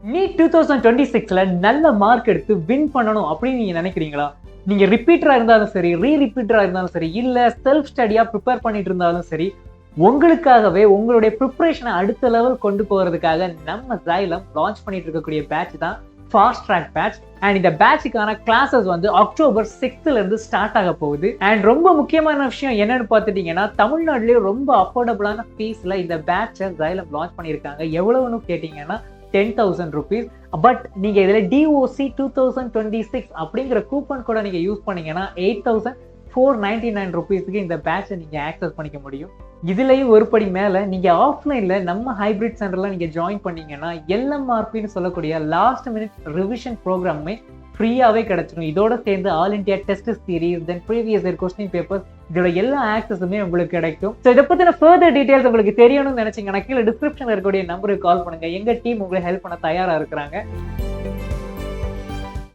NEET 2026ல நல்ல mark எடுத்து win பண்ணணும் அப்படின்னு நீங்க நினைக்கிறீங்களா? நீங்க ரிப்பீட்டரா இருந்தாலும் சரி, ரிப்பீட்டரா இருந்தாலும் சரி, இல்ல செல்ஃப் ஸ்டடியா ப்ரிப்பேர் பண்ணிட்டு இருந்தாலும் சரி, உங்களுக்காகவே உங்களுடைய ப்ரிப்பரேஷனை அடுத்த லெவல் கொண்டு போறதுக்காக நம்ம Xylem லான்ச் பண்ணிட்டு இருக்கக்கூடிய பேட்ச் தான் ஃபாஸ்ட் ட்ராக் பேட்ச். அண்ட் இந்த பேட்சுக்கான கிளாஸஸ் வந்து அக்டோபர் 6th இருந்து ஸ்டார்ட் ஆக போகுது. அண்ட் ரொம்ப முக்கியமான விஷயம் என்னன்னு பார்த்துட்டீங்கன்னா, தமிழ்நாட்டிலேயே ரொம்ப அஃபோர்டபுளான ஃபீஸ்ல இந்த பேட்சை Xylem லான்ச் பண்ணியிருக்காங்க. எவ்வளவுன்னு கேட்டீங்கன்னா 10,000 rupees. பட் நீங்க இதுல DOC 2026 அப்படிங்கிற கூப்பன் கூட நீங்க யூஸ் பண்ணீங்கன்னா 8,499 rupeesக்கு இந்த பேட்சை நீங்க ஆக்சஸ் பண்ணிக்க முடியும். இதுலயும் ஒரு படி மேல நீங்க ஆஃப்லைன்ல நம்ம ஹைபிரிட் சென்டர்ல நீங்க ஜாயின் பண்ணீங்கன்னா LMRPன்னு சொல்லக்கூடிய லாஸ்ட் மினிட் ரிவிஷன் ப்ரோக்ராமே ஃப்ரீயாவே கிடைச்சிடும். இதோட சேர்ந்து ஆல் இண்டியா டெஸ்ட் சீரிஸ், தென் ப்ரீவியஸ் இயர் கொஸ்டின் பேப்பர்ஸ், இதோட எல்லா ஆக்சஸுமே உங்களுக்கு கிடைக்கும். ஸோ இதை பத்தின ஃபர்தர் டீடைல்ஸ் உங்களுக்கு தெரியணும்னு நினைச்சீங்கன்னா கீழே டிஸ்கிரிப்ஷன்ல இருக்கக்கூடிய நம்பருக்கு கால் பண்ணுங்க. எங்க டீம் உங்களுக்கு ஹெல்ப் பண்ண தயாரா இருக்கிறாங்க.